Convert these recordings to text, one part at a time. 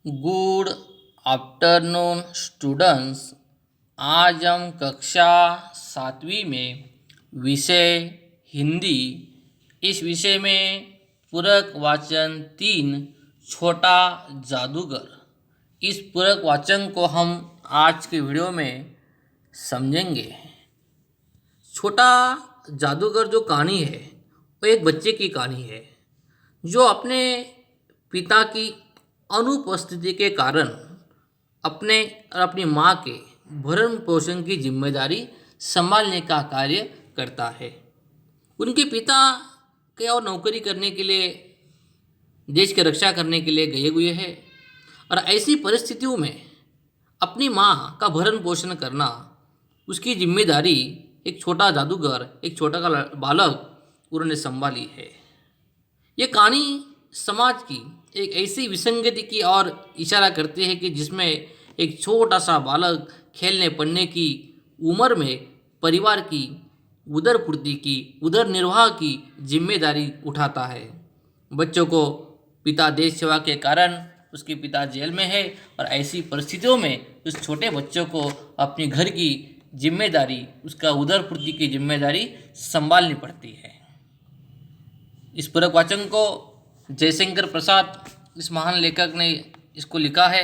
Good afternoon students. आज हम कक्षा 7वीं में विषय हिंदी, इस विषय में पूरक वाचन 3 छोटा जादूगर, इस पूरक वाचन को हम आज के वीडियो में समझेंगे। छोटा जादूगर जो कहानी है वो एक बच्चे की कहानी है जो अपने पिता की अनुपस्थिति के कारण अपने और अपनी माँ के भरण पोषण की जिम्मेदारी संभालने का कार्य करता है। उनके पिता के और नौकरी करने के लिए, देश की रक्षा करने के लिए गए हुए हैं और ऐसी परिस्थितियों में अपनी माँ का भरण पोषण करना उसकी जिम्मेदारी एक छोटा जादूगर, एक छोटा का बालक उन्होंने संभाली है। ये कहानी समाज की एक ऐसी विसंगति की ओर इशारा करती है कि जिसमें एक छोटा सा बालक खेलने पढ़ने की उम्र में परिवार की उदर पूर्ति की, उदर निर्वाह की जिम्मेदारी उठाता है। बच्चों को पिता देश सेवा के कारण उसके पिता जेल में है और ऐसी परिस्थितियों में उस छोटे बच्चों को अपने घर की जिम्मेदारी, उसका उदर पूर्ति की जिम्मेदारी संभालनी पड़ती है। इस पूरक वाचन को जयशंकर प्रसाद, इस महान लेखक ने इसको लिखा है।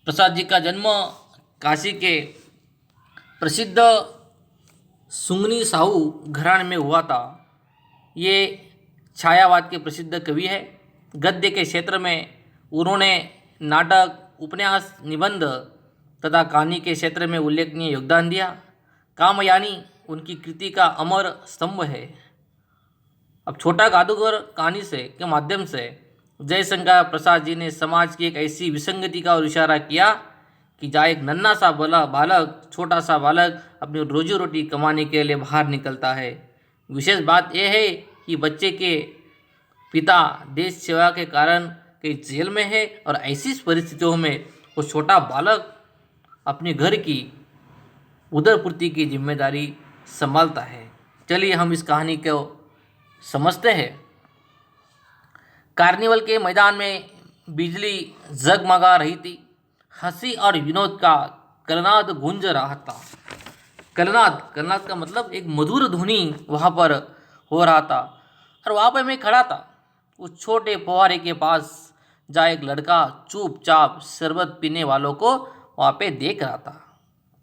प्रसाद जी का जन्म काशी के प्रसिद्ध सुंगनी साहू घराने में हुआ था। ये छायावाद के प्रसिद्ध कवि है। गद्य के क्षेत्र में उन्होंने नाटक, उपन्यास, निबंध तथा कहानी के क्षेत्र में उल्लेखनीय योगदान दिया। कामयानी उनकी कृति का अमर स्तंभ है। अब छोटा जादूगर कहानी से के माध्यम से जयशंकर प्रसाद जी ने समाज की एक ऐसी विसंगति का और इशारा किया कि जहाँ एक नन्हा सा बालक, छोटा सा बालक अपनी रोजी रोटी कमाने के लिए बाहर निकलता है। विशेष बात यह है कि बच्चे के पिता देश सेवा के कारण कई जेल में है और ऐसी परिस्थितियों में वो छोटा बालक अपने घर की उदर पूर्ति की जिम्मेदारी संभालता है। चलिए हम इस कहानी को समझते हैं। कार्निवल के मैदान में बिजली जगमगा रही थी। हंसी और विनोद का कलनाद गूंज रहा था। कलनाद का मतलब एक मधुर ध्वनि वहाँ पर हो रहा था और वहाँ पर मैं खड़ा था उस छोटे फव्वारे के पास, जहाँ एक लड़का चुपचाप शरबत पीने वालों को वहाँ पे देख रहा था।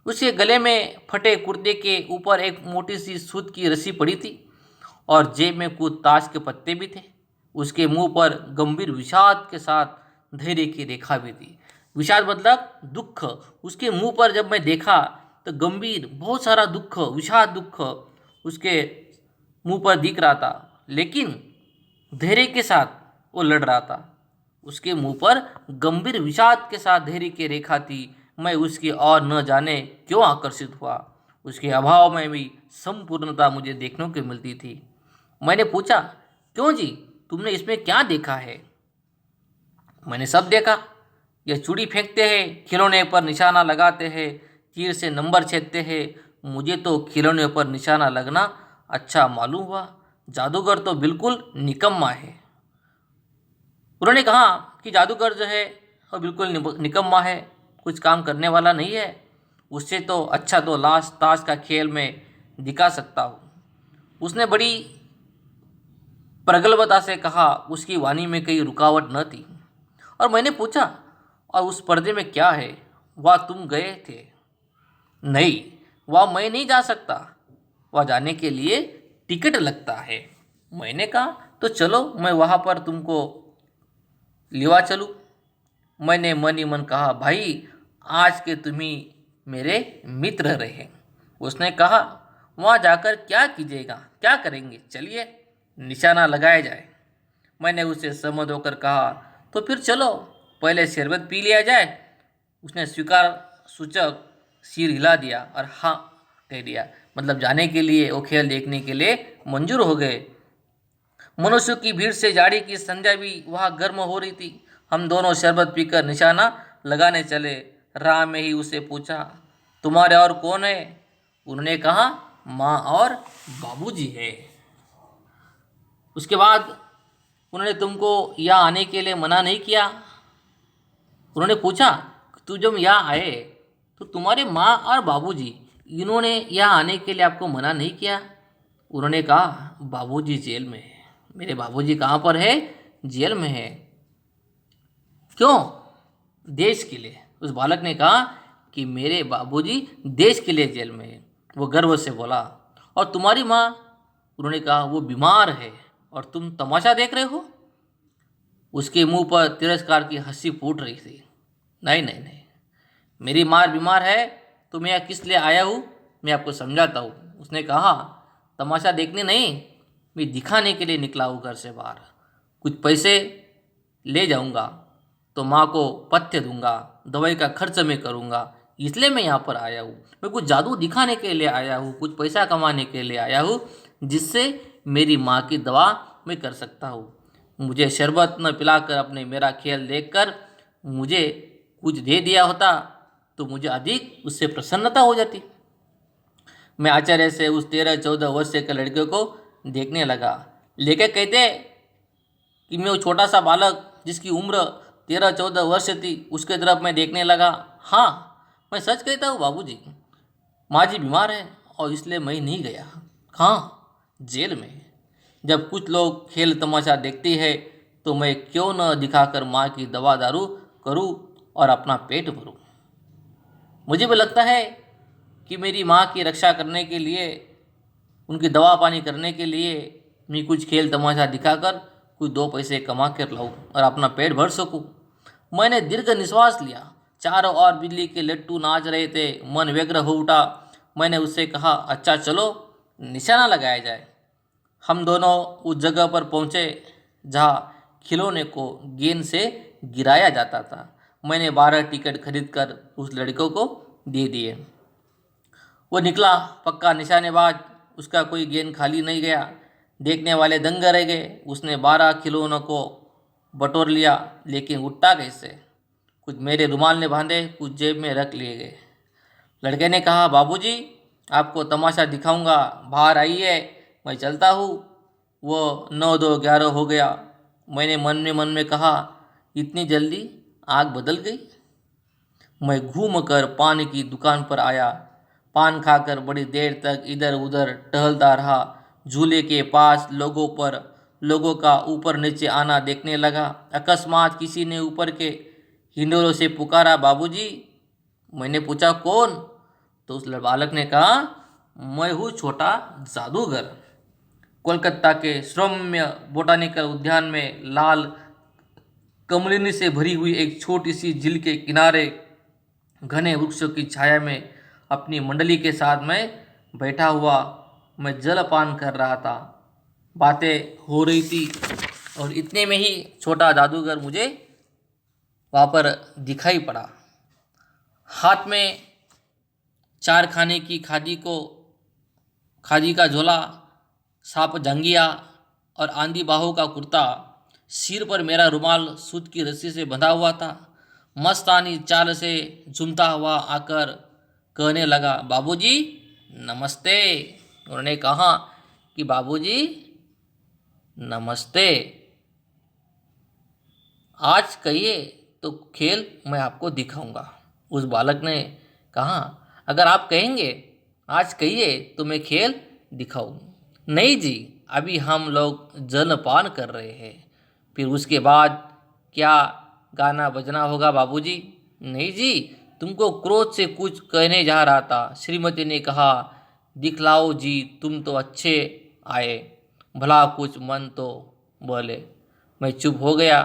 उसके गले में फटे कुर्ते के ऊपर एक मोटी सी सूत की रस्सी पड़ी थी और जेब में कुछ ताश के पत्ते भी थे। उसके मुंह पर गंभीर विषाद के साथ धैर्य की रेखा भी थी। विषाद मतलब दुख। उसके मुंह पर जब मैं देखा तो गंभीर, बहुत सारा दुख, विषाद दुख उसके मुंह पर दिख रहा था, लेकिन धैर्य के साथ वो लड़ रहा था। उसके मुंह पर गंभीर विषाद के साथ धैर्य की रेखा थी। मैं उसकी ओर न जाने क्यों आकर्षित हुआ। उसके अभाव में भी संपूर्णता मुझे देखने को मिलती थी। मैंने पूछा, क्यों जी, तुमने इसमें क्या देखा है? मैंने सब देखा। यह चूड़ी फेंकते हैं, खिलौने पर निशाना लगाते हैं, तीर से नंबर छेदते हैं। मुझे तो खिलौने पर निशाना लगना अच्छा मालूम हुआ। जादूगर तो बिल्कुल निकम्मा है। उन्होंने कहा कि जादूगर जो है वो बिल्कुल निकम्मा है, कुछ काम करने वाला नहीं है। उससे तो अच्छा तो लाश ताश का खेल में दिखा सकता हूँ। उसने बड़ी प्रगल्भता से कहा। उसकी वाणी में कहीं रुकावट न थी। और मैंने पूछा, और उस पर्दे में क्या है? वह तुम गए थे? नहीं, वह मैं नहीं जा सकता। वह जाने के लिए टिकट लगता है। मैंने कहा, तो चलो मैं वहाँ पर तुमको लिवा चलूँ। मैंने मन ही मन कहा, भाई आज के तुम ही मेरे मित्र रहे। उसने कहा, वहाँ जाकर क्या कीजिएगा, क्या करेंगे? चलिए निशाना लगाया जाए। मैंने उसे सहमत होकर कहा, तो फिर चलो पहले शरबत पी लिया जाए। उसने स्वीकार सूचक सिर हिला दिया और हाँ कह दिया। मतलब जाने के लिए, वो खेल देखने के लिए मंजूर हो गए। मनुष्यों की भीड़ से जाड़ी की संध्या भी वहाँ गर्म हो रही थी। हम दोनों शरबत पीकर निशाना लगाने चले। राह में ही उसे पूछा, तुम्हारे और कौन है? उन्होंने कहा, माँ और बाबूजी है। उसके बाद उन्होंने तुमको यहाँ आने के लिए मना नहीं किया? उन्होंने पूछा, तू जब यहाँ आए तो तुम्हारे माँ और बाबूजी इन्होंने यहाँ आने के लिए आपको मना नहीं किया? उन्होंने कहा, बाबूजी जेल में है। मेरे बाबूजी कहाँ पर है? जेल में है। क्यों? देश के लिए। उस बालक ने कहा कि मेरे बाबूजी देश के लिए जेल में है। वो गर्व से बोला। और तुम्हारी माँ? उन्होंने कहा, वो बीमार है और तुम तमाशा देख रहे हो। उसके मुंह पर तिरस्कार की हंसी फूट रही थी। नहीं नहीं नहीं, मेरी माँ बीमार है तो मैं यहाँ किस लिए आया हूँ, मैं आपको समझाता हूँ। उसने कहा, तमाशा देखने नहीं, मैं दिखाने के लिए निकला हूँ घर से बाहर। कुछ पैसे ले जाऊँगा तो माँ को पथ्य दूंगा, दवाई का खर्च मैं करूँगा, इसलिए मैं यहाँ पर आया हूँ। मैं कुछ जादू दिखाने के लिए आया हूँ, कुछ पैसा कमाने के लिए आया हूँ, जिससे मेरी माँ की दवा मैं कर सकता हूँ। मुझे शरबत न पिलाकर अपने मेरा खेल देखकर मुझे कुछ दे दिया होता तो मुझे अधिक उससे प्रसन्नता हो जाती। मैं आश्चर्य से उस 13-14 वर्ष के लड़के को देखने लगा। लेखक कहते कि मैं वो छोटा सा बालक जिसकी उम्र 13-14 वर्ष थी, उसके तरफ मैं देखने लगा। हाँ, मैं सच कहता हूँ बाबूजी, माँ जी बीमार है और इसलिए मैं नहीं गया। हाँ, जेल में। जब कुछ लोग खेल तमाशा देखते हैं तो मैं क्यों न दिखाकर माँ की दवा दारू करूँ और अपना पेट भरूँ। मुझे भी लगता है कि मेरी माँ की रक्षा करने के लिए, उनकी दवा पानी करने के लिए मैं कुछ खेल तमाशा दिखाकर कुछ 2 पैसे कमा कर लाऊं और अपना पेट भर सकूं। मैंने दीर्घ निश्वास लिया। चारों ओर बिजली के लट्टू नाच रहे थे। मन व्यग्र हो उठा। मैंने उससे कहा, अच्छा चलो निशाना लगाया जाए। हम दोनों उस जगह पर पहुंचे जहाँ खिलौने को गेंद से गिराया जाता था। मैंने 12 टिकट खरीदकर उस लड़के को दे दिए। वो निकला पक्का निशानेबाज। उसका कोई गेंद खाली नहीं गया। देखने वाले दंग रह गए। उसने 12 खिलौनों को बटोर लिया, लेकिन उठा कैसे? कुछ मेरे रुमाल में बांधे, कुछ जेब में रख लिए गए। लड़के ने कहा, बाबूजी आपको तमाशा दिखाऊंगा, बाहर आइए, मैं चलता हूँ। वो 9-2-11 हो गया। मैंने मन में कहा, इतनी जल्दी आग बदल गई। मैं घूम कर पान की दुकान पर आया। पान खाकर बड़ी देर तक इधर उधर टहलता रहा। झूले के पास लोगों का ऊपर नीचे आना देखने लगा। अकस्मात किसी ने ऊपर के हिंडोलों से पुकारा, बाबूजी। मैंने पूछा, कौन? तो उस बालक ने कहा, मैं हूँ छोटा जादूगर। कोलकाता के सौम्य बोटानिकल उद्यान में लाल कमलिनी से भरी हुई एक छोटी सी झील के किनारे घने वृक्षों की छाया में अपनी मंडली के साथ मैं बैठा हुआ, मैं जलपान कर रहा था। बातें हो रही थी और इतने में ही छोटा जादूगर मुझे वहाँ पर दिखाई पड़ा। हाथ में 4 खाने की खादी का झोला, साप जंगिया और आंधी बाहों का कुर्ता। सिर पर मेरा रुमाल सूत की रस्सी से बंधा हुआ था। मस्तानी चाल से झूमता हुआ आकर कहने लगा, बाबूजी नमस्ते। उन्होंने कहा कि बाबूजी नमस्ते, आज कहिए तो खेल मैं आपको दिखाऊंगा। उस बालक ने कहा, अगर आप कहेंगे आज कहिए तो मैं खेल दिखाऊं। नहीं जी, अभी हम लोग जलपान कर रहे हैं, फिर उसके बाद क्या गाना बजना होगा बाबूजी। नहीं जी, तुमको क्रोध से कुछ कहने जा रहा था। श्रीमती ने कहा, दिखलाओ जी, तुम तो अच्छे आए, भला कुछ मन तो बोले। मैं चुप हो गया,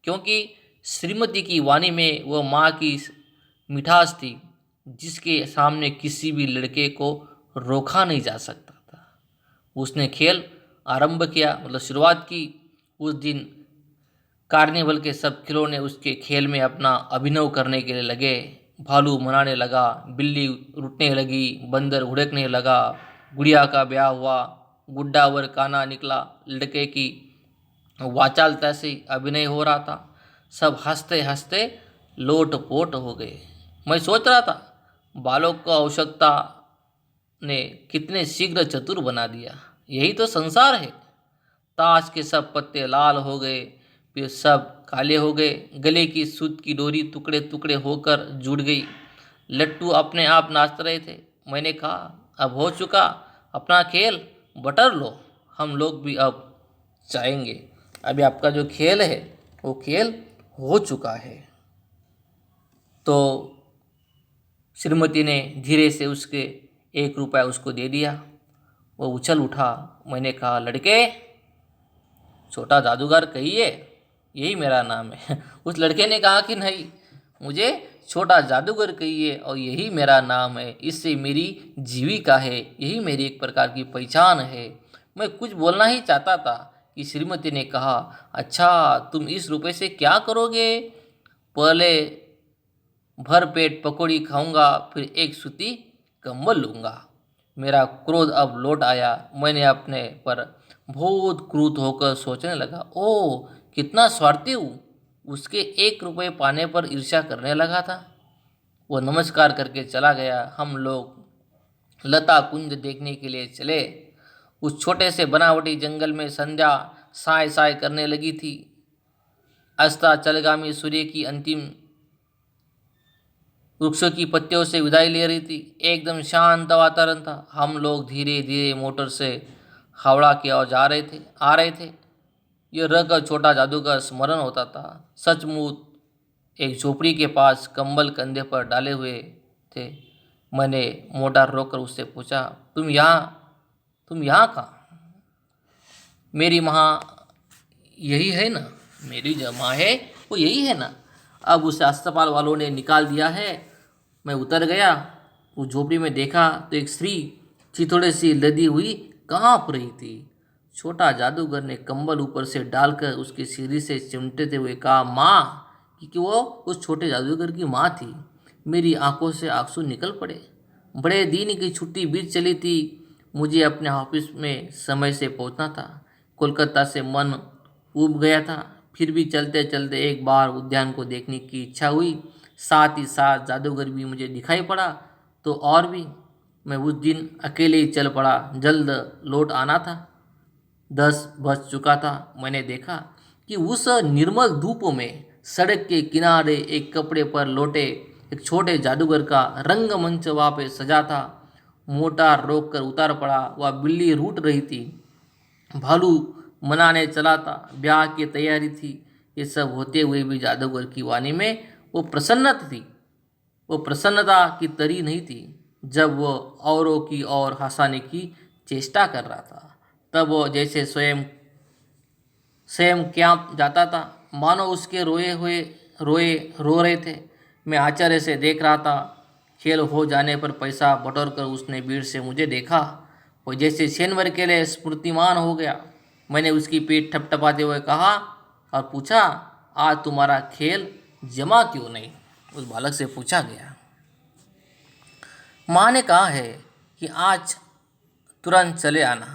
क्योंकि श्रीमती की वाणी में वो माँ की मिठास थी जिसके सामने किसी भी लड़के को रोका नहीं जा सकता था। उसने खेल आरंभ किया, मतलब शुरुआत की। उस दिन कार्निवल के सब खिलौने उसके खेल में अपना अभिनव करने के लिए लगे। भालू मनाने लगा, बिल्ली रुटने लगी, बंदर हुड़कने लगा, गुड़िया का ब्याह हुआ, गुड्डा वर काना निकला, लड़के की वाचालता से अभिनय हो रहा था। सब हंसते हंसते लोटपोट हो गए। मैं सोच रहा था, बालों को आवश्यकता ने कितने शीघ्र चतुर बना दिया। यही तो संसार है। ताश के सब पत्ते लाल हो गए। फिर सब काले हो गए। गले की सूत की डोरी टुकड़े टुकड़े होकर जुड़ गई। लट्टू अपने आप नाच रहे थे। मैंने कहा, अब हो चुका अपना खेल, बटर लो, हम लोग भी अब चाहेंगे। अभी आपका जो खेल है वो खेल हो चुका है। तो श्रीमती ने धीरे से उसके 1 रुपया उसको दे दिया। वो उछल उठा। मैंने कहा, लड़के, छोटा जादूगर कहिए, यही मेरा नाम है। उस लड़के ने कहा कि नहीं, मुझे छोटा जादूगर कहिए और यही मेरा नाम है, इससे मेरी जीविका है, यही मेरी एक प्रकार की पहचान है। मैं कुछ बोलना ही चाहता था कि श्रीमती ने कहा, अच्छा, तुम इस रुपए से क्या करोगे? पहले भर पेट पकौड़ी खाऊंगा, फिर एक सूती कंबल लूंगा। मेरा क्रोध अब लौट आया। मैंने अपने पर बहुत क्रुद्ध होकर सोचने लगा, ओह, कितना स्वार्थी हूँ। उसके 1 रुपये पाने पर ईर्ष्या करने लगा था। वो नमस्कार करके चला गया। हम लोग लता कुंज देखने के लिए चले। उस छोटे से बनावटी जंगल में संध्या साय साय करने लगी थी। अस्ताचलगामी सूर्य की अंतिम वृक्षों की पत्तियों से विदाई ले रही थी। एकदम शांत वातावरण था। हम लोग धीरे धीरे मोटर से हावड़ा की ओर आ रहे थे। यह रहकर छोटा जादूगर स्मरण होता था। सचमुच एक झोपड़ी के पास कंबल कंधे पर डाले हुए थे। मैंने मोटर रोककर उससे पूछा, तुम यहाँ कहाँ? मेरी माँ यही है ना? मेरी जो माँ है वो यही है ना? अब उसे अस्पताल वालों ने निकाल दिया है। मैं उतर गया। उस झोपड़ी में देखा तो एक स्त्री चिथड़े सी लदी हुई कांप रही थी। छोटा जादूगर ने कंबल ऊपर से डालकर उसकी सीढ़ी से चिमटते हुए कहा, माँ, क्योंकि वो उस छोटे जादूगर की माँ थी। मेरी आंखों से आंसू निकल पड़े। बड़े दिन की छुट्टी बीत चली थी। मुझे अपने ऑफिस में समय से पहुंचना था। कोलकाता से मन ऊब गया था। फिर भी चलते चलते एक बार उद्यान को देखने की इच्छा हुई। साथ ही साथ जादूगर भी मुझे दिखाई पड़ा तो और भी। मैं उस दिन अकेले ही चल पड़ा। जल्द लौट आना था। 10 बज चुका था। मैंने देखा कि उस निर्मल धूप में सड़क के किनारे एक कपड़े पर लोटे एक छोटे जादूगर का रंगमंच वहाँ पे सजा था। मोटर रोक कर उतार पड़ा। वह बिल्ली रूठ रही थी। भालू मनाने चला था। ब्याह की तैयारी थी। ये सब होते हुए भी जादूगर की वाणी में वो प्रसन्नता थी। वो प्रसन्नता की तरी नहीं थी। जब वो औरों की ओर हंसाने की चेष्टा कर रहा था तब वो जैसे स्वयं स्वयं क्या जाता था, मानो उसके रो रहे थे। मैं आश्चर्य से देख रहा था। खेल हो जाने पर पैसा बटोर कर उसने भीड़ से मुझे देखा। वो जैसे क्षण के लिए स्मृतिमान हो गया। मैंने उसकी पीठ ठपठपाते हुए कहा और पूछा, आज तुम्हारा खेल जमा क्यों नहीं? उस बालक से पूछा गया। माँ ने कहा है कि आज तुरंत चले आना।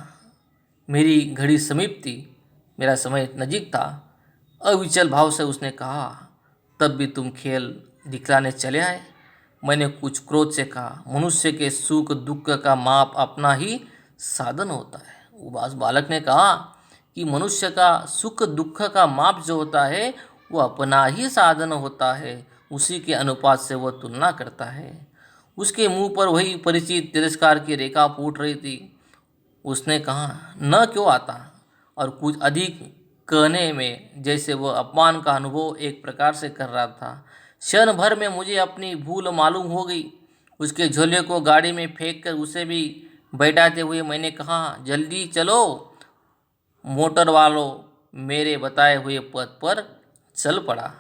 मेरी घड़ी समीप थी। मेरा समय नजीक था। अविचल भाव से उसने कहा, तब भी तुम खेल दिखलाने चले आए? मैंने कुछ क्रोध से कहा, मनुष्य के सुख दुख का माप अपना ही साधन होता है। उस बालक ने कहा कि मनुष्य का सुख दुख का माप जो होता है वो अपना ही साधन होता है। उसी के अनुपात से वह तुलना करता है। उसके मुंह पर वही परिचित तिरस्कार की रेखा फूट रही थी। उसने कहा, न क्यों आता? और कुछ अधिक कहने में जैसे वह अपमान का अनुभव एक प्रकार से कर रहा था। क्षण भर में मुझे अपनी भूल मालूम हो गई। उसके झोले को गाड़ी में फेंक कर उसे भी बैठाते हुए मैंने कहा, जल्दी चलो मोटर वालों। मेरे बताए हुए पथ पर चल पड़ा।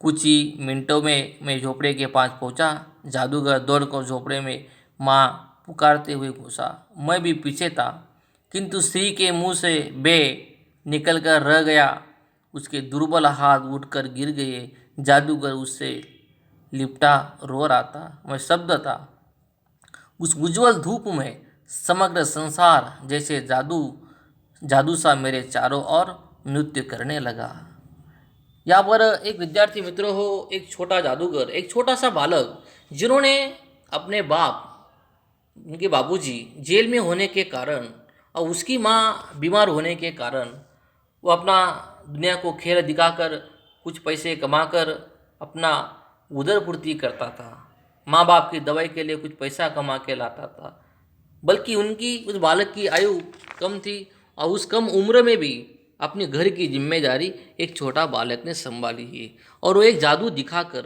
कुछ ही मिनटों में मैं झोपड़े के पास पहुंचा। जादूगर दौड़कर झोपड़े में माँ पुकारते हुए घुसा। मैं भी पीछे था, किंतु स्त्री के मुंह से बे निकल कर रह गया। उसके दुर्बल हाथ उठकर गिर गए। जादूगर उससे लिपटा रो रहा था। मैं स्तब्ध था। उस उज्जवल धूप में समग्र संसार जैसे जादू सा मेरे चारों ओर नृत्य करने लगा। यहाँ पर एक विद्यार्थी मित्र हो, एक छोटा जादूगर, एक छोटा सा बालक, जिन्होंने अपने बाप, उनके बाबूजी जेल में होने के कारण और उसकी माँ बीमार होने के कारण वो अपना दुनिया को खेल दिखाकर कुछ पैसे कमाकर अपना उदरपूर्ति करता था, माँ बाप की दवाई के लिए कुछ पैसा कमा के लाता था। बल्कि उनकी उस बालक की आयु कम थी और उस कम उम्र में भी अपने घर की जिम्मेदारी एक छोटा बालक ने संभाली है। और वो एक जादू दिखाकर,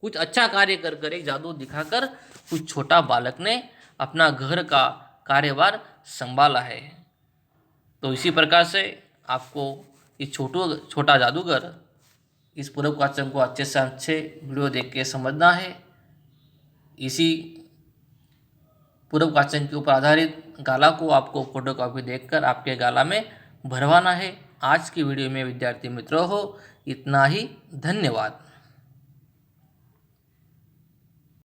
कुछ अच्छा कार्य कर कर, एक जादू दिखाकर उस छोटा बालक ने अपना घर का कार्यभार संभाला है। तो इसी प्रकार से आपको इस छोटा जादूगर, इस पूरब क्वेश्चन को अच्छे से अच्छे वीडियो देख के समझना है। इसी पूरब क्वेश्चन के ऊपर आधारित गाला को आपको फोटोकॉपी देखकर आपके गाला में भरवाना है। आज की वीडियो में विद्यार्थी मित्रों हो इतना ही। धन्यवाद।